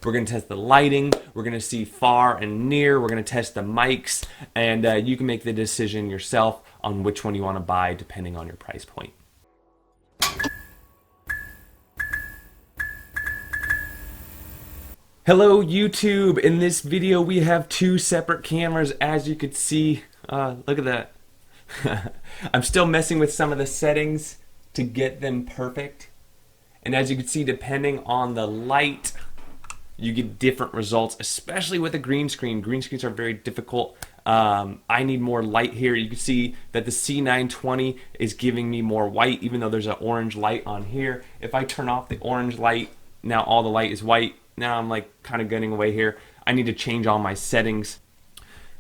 we're going to test the lighting, we're going to see far and near, we're going to test the mics, and you can make the decision yourself on which one you want to buy depending on your price point. Hello YouTube! In this video we have two separate cameras, as you could see. Look at that. I'm still messing with some of the settings to get them perfect. And as you can see, depending on the light, you get different results, especially with a green screen. Green screens are very difficult. I need more light here. You can see that the C920 is giving me more white, even though there's an orange light on here. If I turn off the orange light, now all the light is white. Now I'm like kind of getting away here. I need to change all my settings.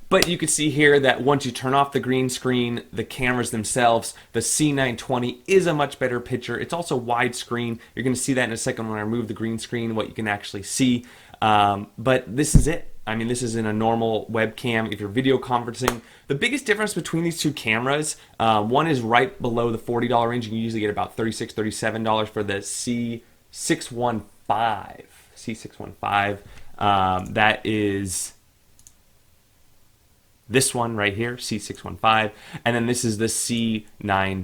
But you can see here that once you turn off the green screen, the cameras themselves, the C920 is a much better picture. It's also widescreen. You're going to see that in a second when I remove the green screen, what you can actually see. But this is it. I mean, this is in a normal webcam if you're video conferencing. The biggest difference between these two cameras, one is right below the $40 range. You can usually get about $36, $37 for the C615. C615. That is this one right here, C615, and then this is the C920.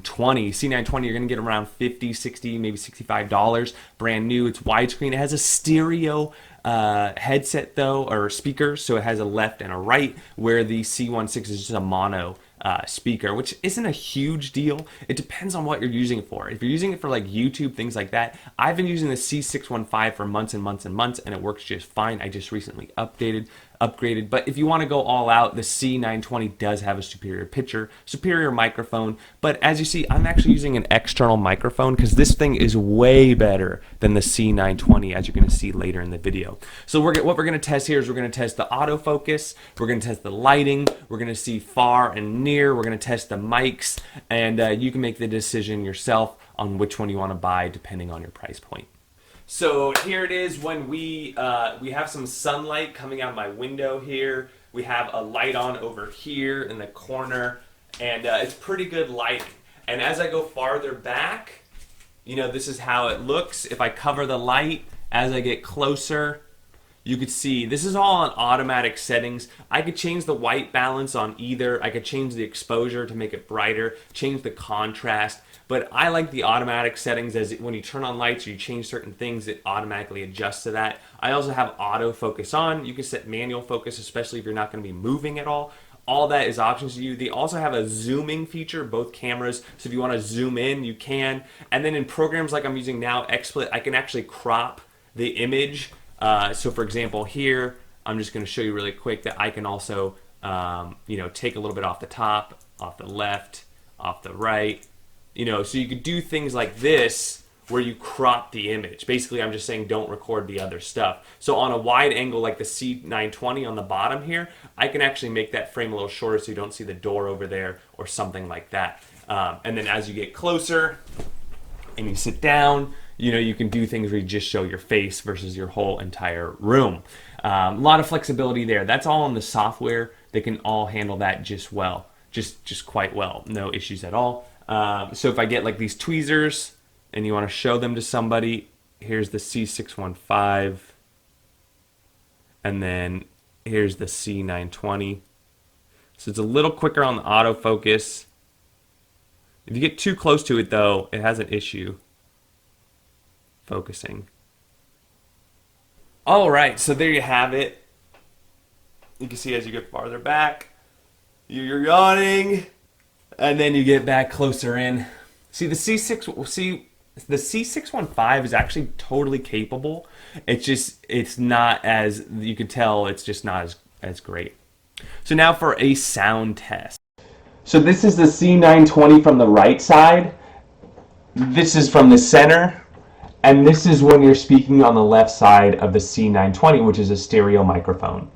C920 you're gonna get around $50, $60, maybe $65, brand new. It's widescreen. It has a stereo headset though, or speaker, so it has a left and a right, where the C16 is just a mono speaker, which isn't a huge deal. It depends on what you're using it for. If you're using it for like YouTube, things like that, I've been using the C615 for months and months and months, and it works just fine. I just recently upgraded. But if you want to go all out, the C920 does have a superior picture, superior microphone. But as you see, I'm actually using an external microphone because this thing is way better than the C920, as you're going to see later in the video. So what we're going to test here is we're going to test the autofocus, we're going to test the lighting, we're going to see far and near, we're going to test the mics, and you can make the decision yourself on which one you want to buy depending on your price point. So here it is when we have some sunlight coming out of my window here. We have a light on over here in the corner, and it's pretty good lighting. And as I go farther back, you know, this is how it looks. If I cover the light, as I get closer, you could see this is all on automatic settings. I could change the white balance on either. I could change the exposure to make it brighter, change the contrast. But I like the automatic settings, as when you turn on lights or you change certain things, it automatically adjusts to that. I also have autofocus on. You can set manual focus, especially if you're not going to be moving at all. All that is options to you. They also have a zooming feature, both cameras. So if you want to zoom in, you can. And then in programs like I'm using now, XSplit, I can actually crop the image. So for example, here, I'm just going to show you really quick that I can also, you know, take a little bit off the top, off the left, off the right. You know, so you could do things like this where you crop the image. Basically, I'm just saying don't record the other stuff. So on a wide angle like the C920 on the bottom here, I can actually make that frame a little shorter so you don't see the door over there or something like that. And then as you get closer and you sit down, you know, you can do things where you just show your face versus your whole entire room. A lot of flexibility there. That's all in the software. They can all handle that just well, just quite well. No issues at all. So if I get like these tweezers and you want to show them to somebody, here's the C615, and then here's the C920. So it's a little quicker on the autofocus. If you get too close to it though, it has an issue focusing. All right, so there you have it. You can see as you get farther back, you're yawning. And then you get back closer in. See, the C615 is actually totally capable. It's not, as you can tell, it's just not as great. So now for a sound test. So this is the C920 from the right side. This is from the center. And this is when you're speaking on the left side of the C920, which is a stereo microphone.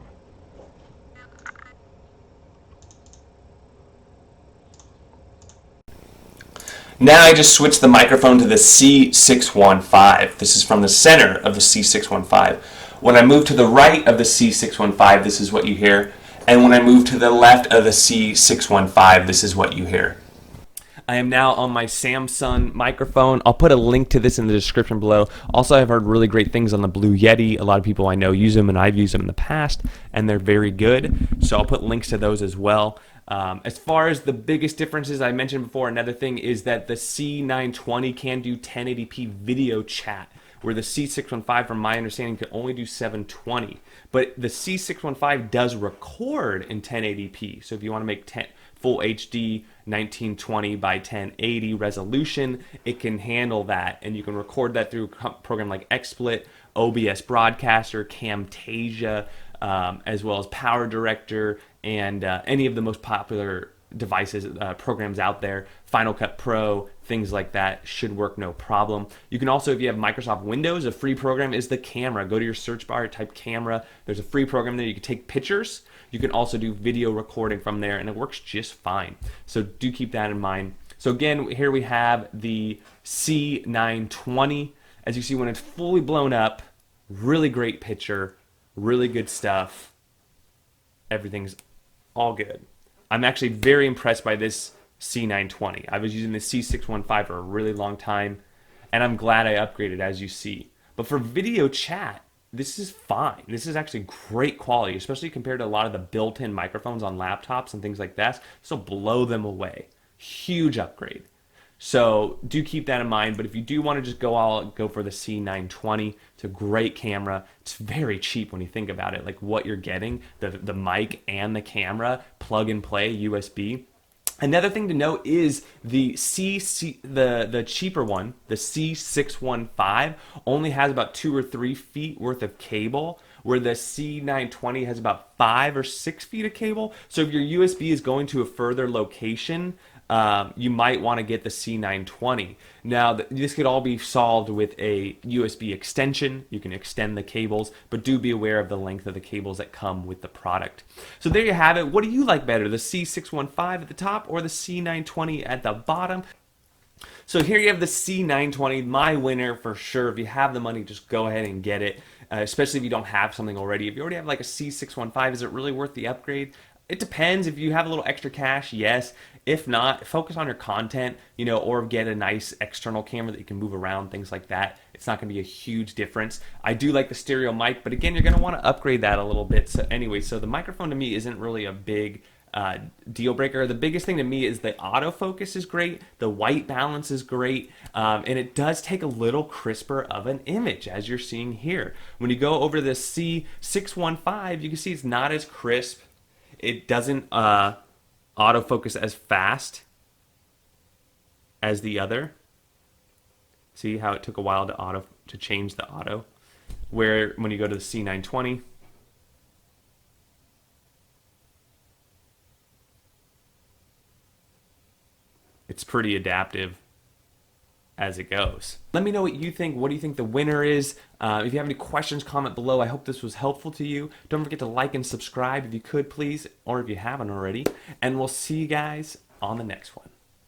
Now I just switched the microphone to the C615. This is from the center of the C615. When I move to the right of the C615, this is what you hear. And when I move to the left of the C615, this is what you hear. I am now on my Samsung microphone. I'll put a link to this in the description below. Also, I've heard really great things on the Blue Yeti. A lot of people I know use them, and I've used them in the past, and they're very good. So I'll put links to those as well. As far as the biggest differences I mentioned before, another thing is that the C920 can do 1080p video chat, where the C615, from my understanding, can only do 720. But the C615 does record in 1080p. So if you want to make full HD 1920 by 1080 resolution, it can handle that. And you can record that through a program like XSplit, OBS Broadcaster, Camtasia, as well as Power Director, and any of the most popular devices, programs out there, Final Cut Pro, things like that should work no problem. You can also, if you have Microsoft Windows, a free program is the camera. Go to your search bar, type camera. There's a free program there. You can take pictures. You can also do video recording from there, and it works just fine. So do keep that in mind. So again, here we have the C920. As you see, when it's fully blown up, really great picture, really good stuff. Everything's all good. I'm actually very impressed by this C920. I was using the C615 for a really long time, and I'm glad I upgraded, as you see. But for video chat, this is fine. This is actually great quality, especially compared to a lot of the built-in microphones on laptops and things like that. So blow them away. Huge upgrade. So do keep that in mind. But if you do want to just go for the C920. It's a great camera. It's very cheap when you think about it. Like what you're getting, the mic and the camera, plug and play, USB. Another thing to note is the the cheaper one, the C615, only has about 2 or 3 feet worth of cable, where the C920 has about 5 or 6 feet of cable. So if your USB is going to a further location, you might want to get the C920. Now, this could all be solved with a USB extension. You can extend the cables, but do be aware of the length of the cables that come with the product. So there you have it. What do you like better, the C615 at the top or the C920 at the bottom? So here you have the C920, my winner for sure. If you have the money, just go ahead and get it, especially if you don't have something already. If you already have like a C615, is it really worth the upgrade? It depends. If you have a little extra cash, yes. If not, focus on your content, or get a nice external camera that you can move around, things like that. It's not going to be a huge difference. I do like the stereo mic, but again, you're going to want to upgrade that a little bit. So anyway, so the microphone to me isn't really a big deal breaker. The biggest thing to me is the autofocus is great, the white balance is great, and it does take a little crisper of an image, as you're seeing here. When you go over to the C615, you can see it's not as crisp. It doesn't autofocus as fast as the other. See how it took a while to change the auto? Where when you go to the C920, it's pretty adaptive as it goes. Let me know what you think. What do you think the winner is? If you have any questions, comment below. I hope this was helpful to you. Don't forget to like and subscribe if you could, please, or if you haven't already. And we'll see you guys on the next one.